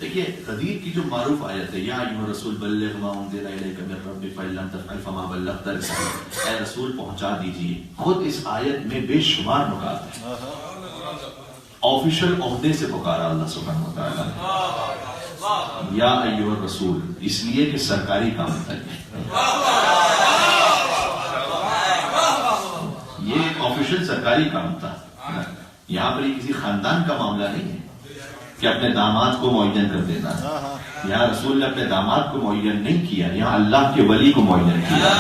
دیکھیے غدیر کی جو معروف آیت ہے، یا ایھا الرسول بلغ ما انزل الیک من ربک فإن لم تفعل فما بلغت رسالته، اے رسول پہنچا دیجیے. خود اس آیت میں بے شمار نکات ہیں. آفیشل عہدے سے پکارا اللہ سبحانہ و تعالیٰ یا ایھا الرسول، اس لیے کہ سرکاری کام تھا. یہ ایک آفیشل سرکاری کام تھا. یہاں پر یہ کسی خاندان کا معاملہ نہیں ہے کہ اپنے داماد کو معین کر دینا. یہاں رسول نے اپنے داماد کو معین نہیں کیا، یہاں اللہ کے ولی کو معین کیا.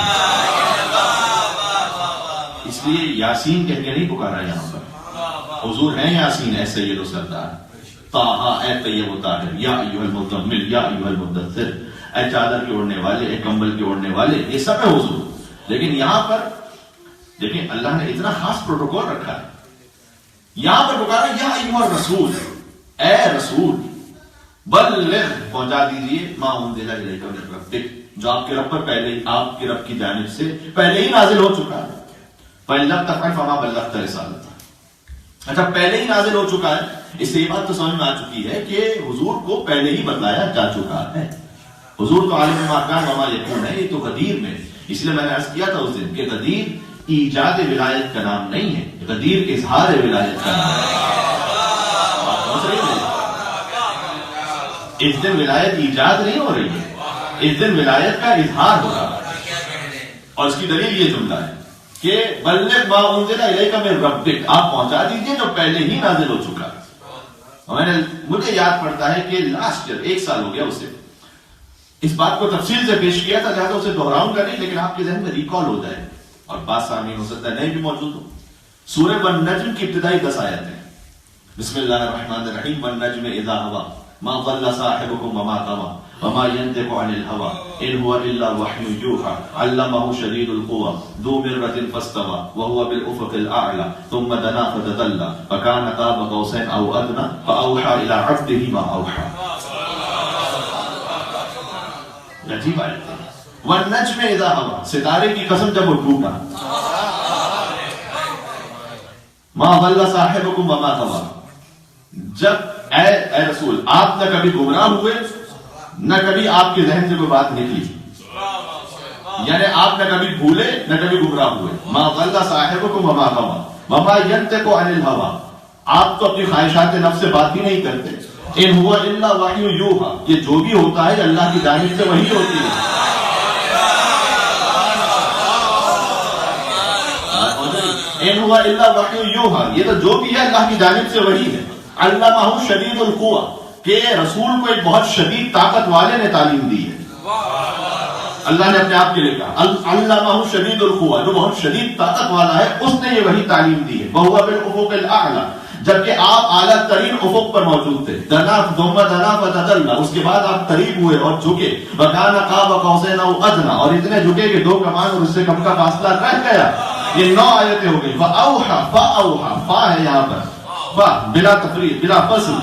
اس لیے یاسین کہہ کے نہیں پکارا یہاں پر. حضور ہیں یاسین اے سید و سردار، طٰہٰ اے طیب و طاہر، یا ایھا المزمل یا ایھا المدثر، اے چادر کے اوڑھنے والے، اے کمبل کے اوڑھنے والے، یہ سب ہے حضور. لیکن یہاں پر دیکھیں اللہ نے اتنا خاص پروٹوکول رکھا ہے. یہاں پر پکارا یا ایھا الرسول، اے رسول بلغ پہنچا دیجیے ما انزل الیک من ربک، جو آپ کے رب پر پہلے ہی، آپ کے رب کی جانب سے پہلے ہی نازل ہو چکا ہے. فإن لم تفعل فما بلغت رسالته. اچھا پہلے ہی نازل ہو چکا ہے، اس سے یہ بات تو سمجھ میں آ چکی ہے کہ حضور کو پہلے ہی بتلایا جا چکا ہے. حضور تو عالم ما کان وما یکون ہے. یہ تو غدیر میں، اس لیے میں نے عرض کیا تھا اس دن کہ غدیر ایجاد ولایت کا نام نہیں ہے، غدیر اظہار ولایت کا نام ہے. اس دن ولایت ایجاد نہیں ہو رہی ہے، اس دن ولایت کا اظہار ہو رہا ہے. اور اس کی دلیل یہ جملہ ہے کہ بلغ ما انزل الیک من ربک، آپ پہنچا دیجئے جو پہلے ہی نازل ہو چکا ہے. مجھے یاد پڑتا ہے کہ لاسٹ ایئر 1 سال ہو گیا اسے اس بات کو تفصیل سے پیش کیا تھا، لہٰذا اسے دہراؤں گا نہیں، لیکن آپ کے ذہن میں ریکال ہو جائے اور بات سامنے ہو سکتا ہے نہیں بھی موجود ہو. سورہ والنجم کی ابتدائی 10 آیتیں. بسم اللہ الرحمن الرحیم. والنجم اذا هوى ما ضل صاحبكم وما غوى وما ينطق عن الهوى ان هو الا وحي يوحى علمه شديد القوى ذو مرة فاستوى وهو بالافق الاعلى ثم دنا فتدلى فكان قاب قوسين او ادنى فاوحى الى عبده ما اوحى. عجیب آیت ہے. والنجم اذا هوى، ستارے کی قسم جب وہ ٹوٹا. ما ضل صاحبكم وما غوى، جب اے رسول آپ نہ کبھی گمراہ ہوئے نہ کبھی آپ کے ذہن سے کوئی بات نکلی، یعنی آپ نہ کبھی بھولے نہ کبھی گمراہ ہوئے. ما ضل صاحبكم وما غوى وما ينطق عن الهوى، آپ تو اپنی خواہشات نفس سے بات ہی نہیں کرتے. ان هو الا وحی یوحى، یہ جو بھی ہوتا ہے اللہ کی جانب سے وحی ہوتی ہے. ان هو الا وحی یوحى، یہ تو جو بھی ہے اللہ کی جانب سے وحی ہے. علمہ شدید القوى، کہ رسول کو ایک بہت شدید طاقت والے نے تعلیم دی ہے. اللہ نے اپنے آپ کے لیے کہا علمہ شدید القوى، جو بہت شدید طاقت والا ہے اس نے یہ وحی تعلیم دی ہے. وهو بالافق الاعلى، جبکہ آپ اعلیٰ ترین افق پر موجود تھے. دنا فتدلى، اس کے بعد آپ قریب ہوئے اور جھکے. وكان قاب قوسين او ادنى، اور اتنے جھکے کہ 2 کمان اور اس سے کم کا فاصلہ رہ گیا. یہ 9 آیتیں ہو گئی. فاوحى، فا ہے یہاں پر، فا بلا تفریق بلا فصل.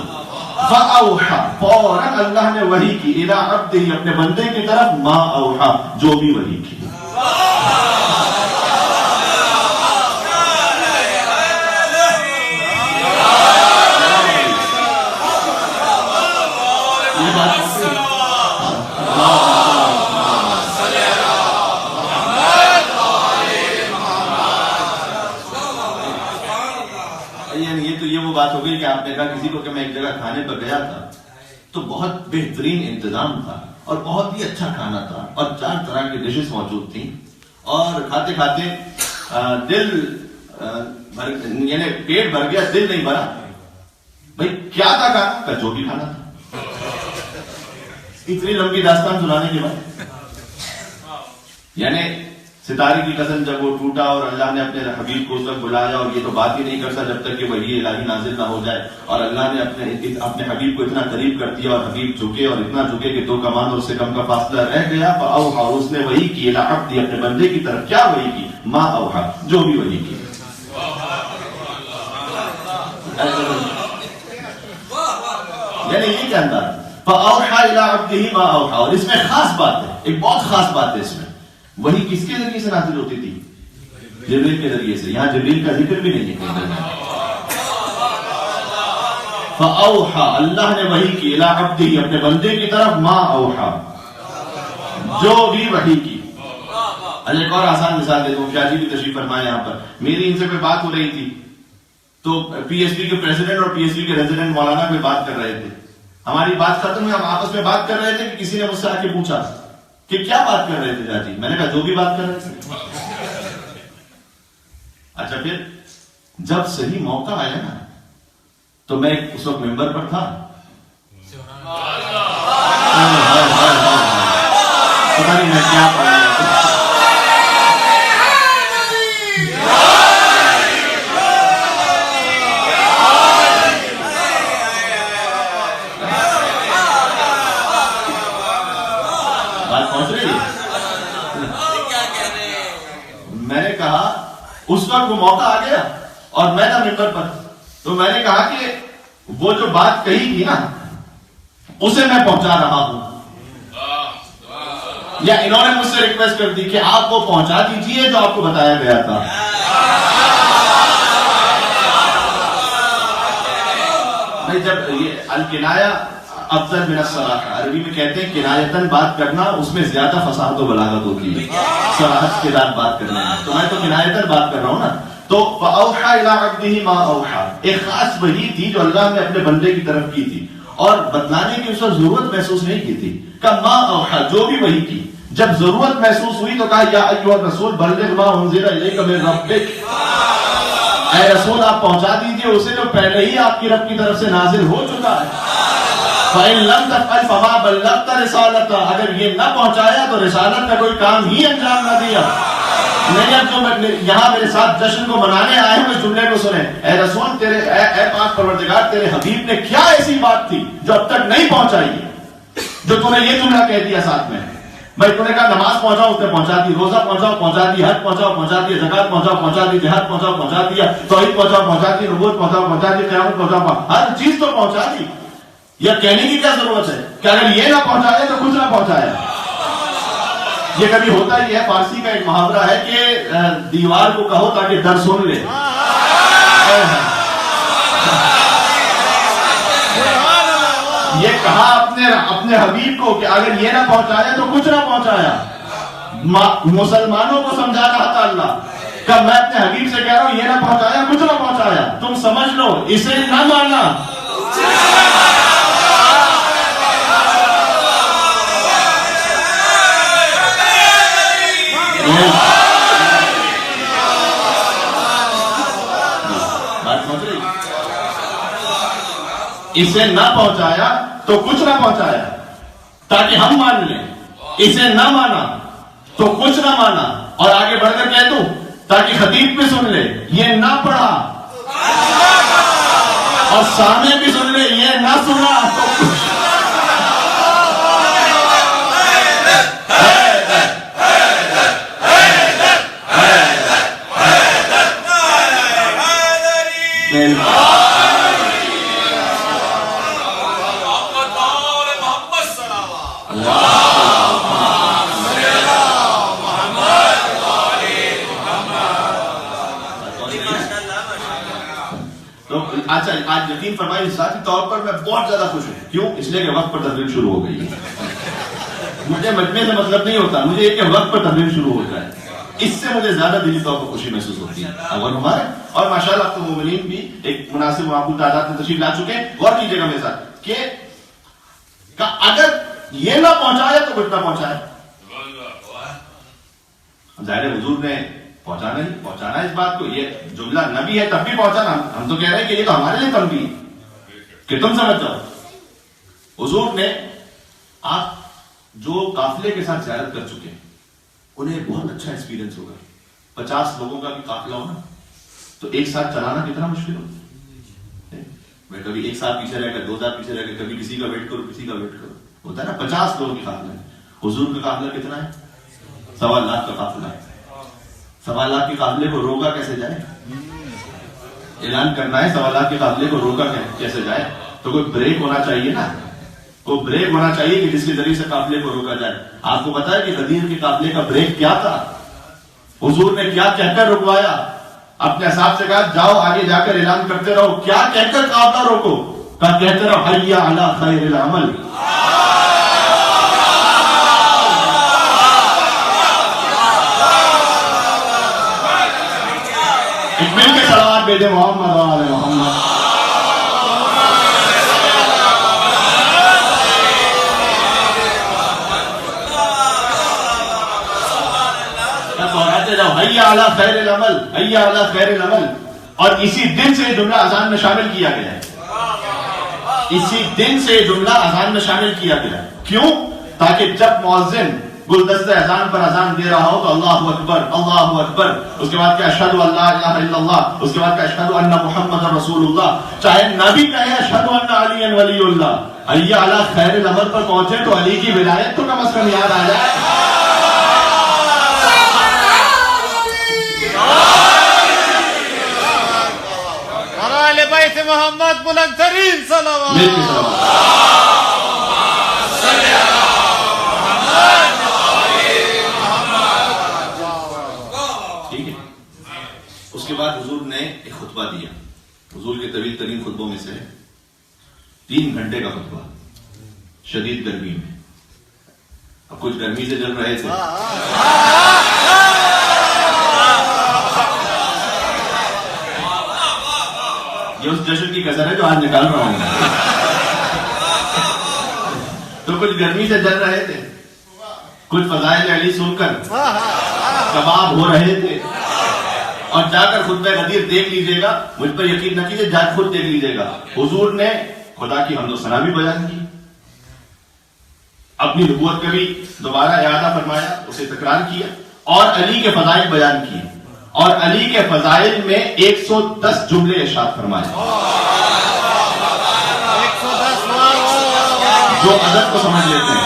فاوحى، فوراً اللہ نے وحی کی. الی عبدہ، اپنے بندے کی طرف. ما اوحى، جو بھی وحی کی. بات ہو گئی کہ آپ نے کہا کسی کو کہ میں ایک جگہ کھانے پر گیا تھا تو بہت بہترین انتظام تھا اور بہت ہی اچھا کھانا تھا اور 4 طرح کی ڈشز موجود تھیں اور کھاتے کھاتے دل یعنی پیٹ بھر گیا، دل نہیں بھرا. بھائی کیا تھا کھانا کا؟ جو بھی کھانا تھا. اتنی لمبی داستان سنانے کے بعد یعنی ستارے کی قسم جب وہ ٹوٹا اور اللہ نے اپنے حبیب کو اس وقت بلایا، اور یہ تو بات ہی نہیں کرتا جب تک کہ وحی الہی نازل نہ ہو جائے، اور اللہ نے اپنے حبیب کو اتنا قریب کر دیا اور حبیب جھکے اور اتنا جھکے کہ 2 کمان اور اس سے کم کا فاصلہ رہ گیا. فاوحى، اس نے وحی کی. الی عبدہ، اپنے بندے کی طرف. کیا وحی کی؟ ما اوحى، جو بھی وحی کی. یعنی یہ کیا انداز. فاوحى الی عبدہ ما اوحى. اور اس میں خاص بات ہے، ایک بہت خاص بات ہے اس میں. وہی کس کے ذریعے سے نازل ہوتی تھی؟ جبریل کے ذریعے سے. یہاں جبریل کا ذکر بھی نہیں ہے. فاوحا، اللہ نے وحی کی، الی عبدہ، اپنے بندے کی طرف، ما اوحا، جو بھی وحی کی۔ ایک اور آسان مثال دے دوں، کیا جی بھی تشریف فرمائے یہاں پر، میری ان سے کوئی بات ہو رہی تھی تو پی ایس پی کے پریزیڈنٹ اور پی ایس پی کے ریزیڈنٹ مولانا کوئی بات کر رہے تھے، ہماری بات ختم ہوئی، ہم آپس میں بات کر رہے تھے کہ کسی نے مجھ سے آ کے پوچھا کہ کیا بات کر رہے تھے جاجی، میں نے کہا جو بھی بات کر رہے تھے۔ اچھا پھر جب صحیح موقع آیا نا تو میں اس وقت ممبر پر تھا، پتہ نہیں میں کیا پڑھ رہا تھا، بات پہنچ رہی ہے۔ میں نے کہا اس وقت وہ موقع آ گیا اور میں تھا ممبر پر، تو میں نے کہا کہ وہ جو بات کہی تھی نا اسے میں پہنچا رہا ہوں، یا انہوں نے مجھ سے ریکویسٹ کر دی کہ آپ وہ پہنچا دیجئے جو آپ کو بتایا گیا تھا۔ نہیں، جب یہ الکنایا افضل من الصراحہ، عربی میں کہتے ہیں کنایتاً بات کرنا، اس میں زیادہ فصاحت و بلاغت ہوتی ہے صراحت کے ساتھ بات کرنے میں، تو میں تو کنایتاً بات کر رہا ہوں نا۔ تو فَأَوْحَى إِلَىٰ عَبْدِهِ مَا أَوْحَى، ایک خاص وحی تھی جو اللہ نے اپنے بندے کی طرف کی تھی، اور بتلانے کی اس وقت ضرورت محسوس نہیں کی تھی، کہ ما اوحا، جو بھی وحی کی، جب ضرورت محسوس ہوئی تو کہا یا ایھا الرسول بلغ ما انزل الیک من ربک، اے رسول آپ پہنچا دیجئے اسے جو پہلے ہی آپ کی رب کی طرف سے نازل ہو چکا ہے۔ فَإِن لَمْ تَفْعَلْ فَمَا بَلَّغْتَ رِسَالَتَهُ، اگر یہ نہ پہنچایا تو رسالت کا کوئی کام ہی انجام نہ دیا۔ نہیں، اب جو یہاں میرے ساتھ جشن کو منانے آئے ہیں اس جملے کو سنیں، اے رسول تیرے اے پاک پروردگار تیرے حبیب نے کیا ایسی بات تھی جو اب تک نہیں پہنچائی ہے، جو تو نے یہ جملہ کہہ دیا ساتھ میں، بھائی تو نے کہا نماز پہنچاؤ اس نے پہنچا دی، روزہ پہنچاؤ پہنچا دی، حج پہنچاؤ پہنچا دیا، زکات پہنچاؤ پہنچا دی، جہاد پہنچاؤ پہنچا دیا، توحید پہنچاؤ پہنچا دی، نبوت پہنچاؤ پہنچا دی، قیامت پہنچاؤ، ہر چیز تو پہنچا دی۔ یا کہنے کی کیا ضرورت ہے کہ اگر یہ نہ پہنچایا تو کچھ نہ پہنچایا۔ یہ کبھی ہوتا ہی ہے، فارسی کا ایک محاورہ ہے کہ دیوار کو کہو تاکہ در سن لے۔ یہ کہا اپنے حبیب کو کہ اگر یہ نہ پہنچایا تو کچھ نہ پہنچایا۔ مسلمانوں کو سمجھا رہا تھا اللہ کہ میں اپنے حبیب سے کہہ رہا ہوں یہ نہ پہنچایا کچھ نہ پہنچایا، تم سمجھ لو، اسے نہ ماننا۔ اسے نہ پہنچایا تو کچھ نہ پہنچایا تاکہ ہم مان لیں، اسے نہ مانا تو کچھ نہ مانا، اور آگے بڑھ کر کہہ دوں تاکہ خطیب بھی سن لے یہ نہ پڑھا، اور سامنے بھی سن لے یہ نہ سنا تو کچھ۔ اچھا آج یقین فرمائیے ذاتی طور پر میں بہت زیادہ خوش ہوں، کیوں؟ اس لیے کہ وقت پر تقریر شروع ہو گئی ہے۔ مجھے مجمع سے مطلب نہیں ہوتا، مجھے یہ کہ وقت پر تقریر شروع ہو جائے، اس سے مجھے زیادہ دلی طور پر خوشی محسوس ہوتی ہے۔ اگر ہمارے اور ماشاءاللہ اب تو مومنین بھی ایک مناسب معقول تعداد میں تشریف لا چکے ہیں، غور کیجیے گا میرے ساتھ کہ اگر یہ نہ پہنچایا تو کچھ نہ پہنچایا۔ ظاہر حضور نے پہنچانا اس بات کو، یہ جملہ نبی ہے تب بھی پہنچانا، ہم تو کہہ رہے ہیں کہ یہ تو ہمارے لیے تنبیہ ہے کہ تم سمجھ جاؤ۔ حضور نے، آپ جو قافلے کے ساتھ زیارت کر چکے ہیں انہیں بہت اچھا ایکسپیرینس ہوگا، 50 لوگوں کا بھی قافلہ ہونا تو ایک ساتھ چلانا کتنا مشکل ہوتا ہے، کبھی ایک ساتھ پیچھے رہ کر، دو ساتھ پیچھے رہ کر، کبھی کسی کا ویٹ کرو کسی کا ویٹ کرو، ہوتا ہے نا۔ 50 لوگوں کی قافلہ ہے، حضور کا قافلہ کتنا ہے؟ 1.25 لاکھ کا قافلہ ہے۔ 1.25 لاکھ کے قافلے کو روکا کیسے جائے؟ اعلان کرنا ہے 1.25 لاکھ کے قافلے کو روکا کیسے جائے؟ تو کوئی بریک ہونا چاہیے نا، کوئی بریک ہونا چاہیے کہ جس کے ذریعے سے قافلے کو روکا جائے۔ آپ کو پتا ہے کہ غدیر کے قافلے کا بریک کیا تھا؟ حضور نے کیا کہہ کر رکوایا؟ اپنے اصحاب سے کہا جاؤ آگے جا کر اعلان کرتے رہو، کیا کہہ کر قافلہ روکو؟ کہتے رہو حیا علی خیر العمل. ایک مل کے صلوات بھیجے محمد و آل محمد. حیا علی خیر العمل، حیا علی خیر العمل. اور اسی دن سے یہ جملہ اذان میں شامل کیا گیا ہے. اسی دن سے یہ جملہ اذان میں شامل کیا گیا. کیوں؟ تاکہ جب مؤذن گلدستہ اذان پر اذان دے رہا ہو تو اللہ اکبر اللہ اکبر، اس کے بعد کہ اشہد ان لا الہ الا اللہ، اس کے بعد کہ اشہد ان محمد رسول اللہ، چاہے نبی کہے اشہد ان علی ولی اللہ، حیا علی خیر العمل پر پہنچے تو علی کی ولایت تو کم از کم یاد آ جائے. آل بیت محمد بلند ترین صلوات. ٹھیک ہے. اس کے بعد حضور نے ایک خطبہ دیا، حضور کے طویل ترین خطبوں میں سے 3 گھنٹے کا خطبہ، شدید گرمی میں. اب کچھ گرمی سے جل رہے تھے. یہ اس جشن کی کسر ہے جو آج نکال رہا ہوں. تو کچھ گرمی سے جل رہے تھے، کچھ فضائل علی سن کر کباب ہو رہے تھے. اور جا کر خطبہ غدیر دیکھ لیجئے گا، مجھ پر یقین نہ کیجئے، جا خود دیکھ لیجئے گا. حضور نے خدا کی حمد و ثنا بھی بیان کی، اپنی نبوت کا بھی دوبارہ اعادہ فرمایا، اسے تکرار کیا، اور علی کے فضائل بیان کیے. اور علی کے فضائل میں 110 جملے ارشاد فرمائے جو ادب کو سمجھ لیتے ہیں.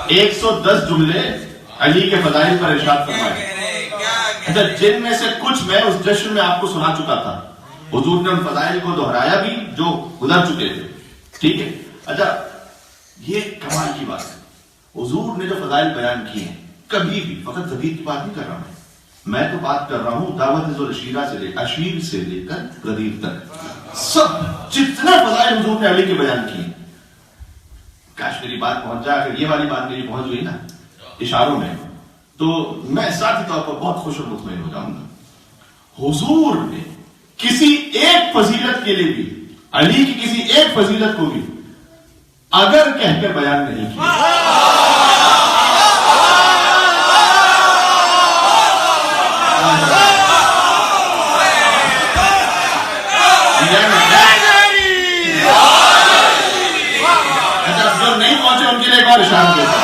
ایک 110 جملے علی کے فضائل پر ارشاد فرمائے. اچھا، جن میں سے کچھ میں اس جشن میں آپ کو سنا چکا تھا. حضور نے ان فضائل کو دہرایا بھی جو گزر چکے تھے. ٹھیک ہے. اچھا، یہ کمال کی بات ہے. حضور نے جو فضائل بیان کیے ہیں، کبھی بھی فقط غدیر کی بات نہیں کر رہا میں تو بات کر رہا ہوں دعوت ذوالعشیرہ سے لے اشیر سے لے کر غدیر تک سب جتنے فضائل حضور نے علی کے بیان کیے. کاش میری بات پہنچ جائے. اگر یہ والی بات میری پہنچ گئی نا اشاروں میں، تو میں ذاتی طور پر بہت خوش اور مطمئن ہو جاؤں گا. حضور نے کسی ایک فضیلت کے لیے بھی، علی کی کسی ایک فضیلت کو بھی اگر کہہ کر بیان نہیں کیا. جو نہیں پہنچے ان کے لیے ایک اور اشارہ دیتا.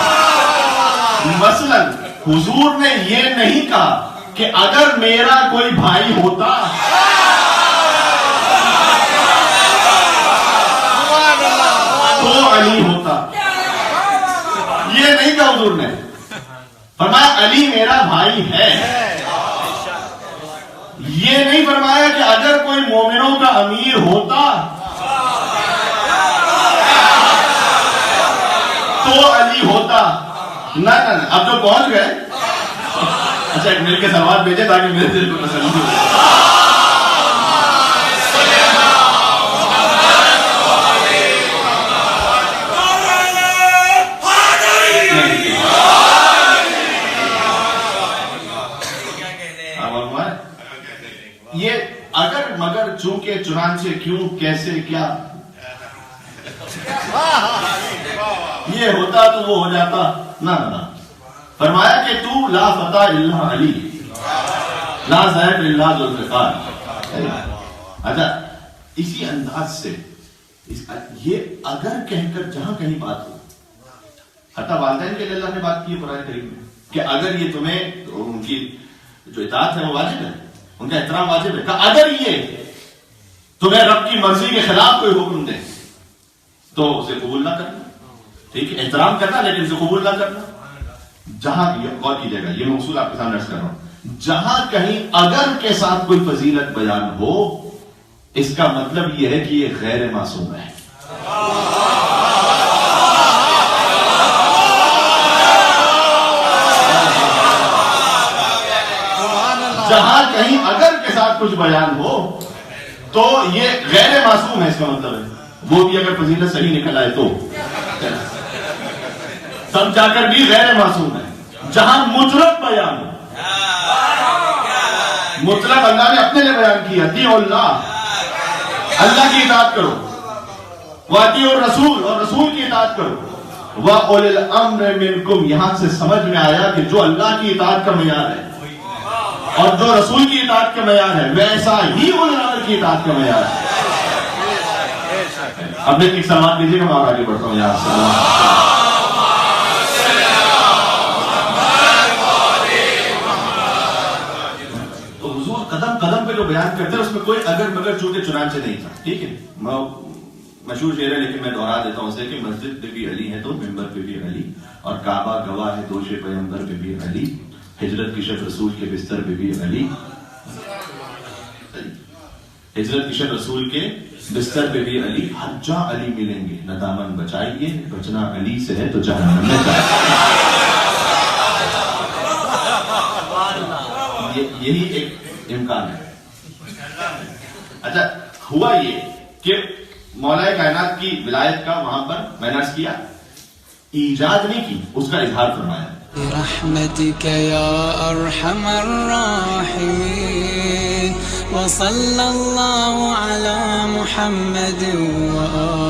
مثلا حضور نے یہ نہیں کہا کہ اگر میرا کوئی بھائی ہوتا تو علی ہوتا. یہ نہیں کہا حضور نے. فرمایا علی میرا بھائی ہے. یہ نہیں فرمایا کہ اگر کوئی مومنوں کا امیر ہوتا تو علی ہوتا. نہ اب جو پہنچ گئے. اچھا، ایک مل کے سلوات بھیجے تاکہ میرے دل کو تسلی ہو. یہ اگر مگر چونکہ چنانچہ کیوں کیسے کیا یہ ہوتا تو وہ ہو جاتا. نہ فرمایا کہ تو لا فتح الا علی لا ذہب الا ذوالفقار. اچھا، اسی انداز سے یہ اگر کہہ کر جہاں کہیں بات ہو، حتی والدین کے لیے اللہ نے بات کی ہے قرآن کریم میں کہ اگر یہ تمہیں ان کی جو اطاعت ہے وہ واجب ہے، ان کا احترام واجب ہے. کہ اگر یہ تمہیں رب کی مرضی کے خلاف کوئی حکم دے تو اسے قبول نہ کرنا. ٹھیک ہے، احترام کرنا لیکن اسے قبول نہ کرنا. جہاں غور کیجیے گا، یہ موصول آپ کے سامنے عرض کر رہا ہوں، جہاں کہیں اگر کے ساتھ کوئی فضیلت بیان ہو، اس کا مطلب یہ ہے کہ یہ غیر معصوم ہے. جہاں کہیں اگر کے ساتھ کچھ بیان ہو تو یہ غیر معصوم ہے، اس کا مطلب ہے وہ بھی اگر فضیلت صحیح نکل آئے تو تب جا کر بھی غیر معصوم ہے۔ جہاں مطلق بیان ہو، مطلق اللہ نے اپنے لیے بیان کیا، اطیعوا اللہ، اللہ کی اطاعت کرو، واطیعوا الرسول، اور رسول کی اطاعت کرو، وَأُولِي الْأَمْرِ مِنْكُمْ، یہاں سے سمجھ میں آیا کہ جو اللہ کی اطاعت کا معیار ہے اور جو رسول کی اطاعت کا معیار ہے ویسا ہی اولي الامر کی اطاعت کا معیار ہے۔ اب ایک سلام دیجیے کہ میں اور آگے بڑھتا ہوں یہاں سے۔ تو حضور قدم قدم پہ جو بیان کرتے ہیں اس میں کوئی اگر مگر چونکہ چنانچہ نہیں تھا، ٹھیک ہے۔ مشہور شعر ہے لیکن میں دہرا دیتا ہوں اسے کہ مسجد پہ بھی علی ہے تو ممبر پہ بھی علی، اور کعبہ گواہ ہے دوش پیغمبر پہ بھی علی، ہجرت کی شب رسول کے بستر پہ بھی علی، ہجرت کی شب رسول کے بستر پہ بھی علی، ہر جا علی ملیں گے، نہ دامن بچائیے، بچنا علی سے ہے تو جہنم میں جائیے۔ یہی ایک امکان ہے۔ اچھا ہوا یہ کہ مولا کائنات کی ولایت کا وہاں پر میں نے عرض کیا ایجاد نہیں کی، اس کا اظہار فرمایا۔ برحمتك يا أرحم الراحمين وصلى الله على محمد وآله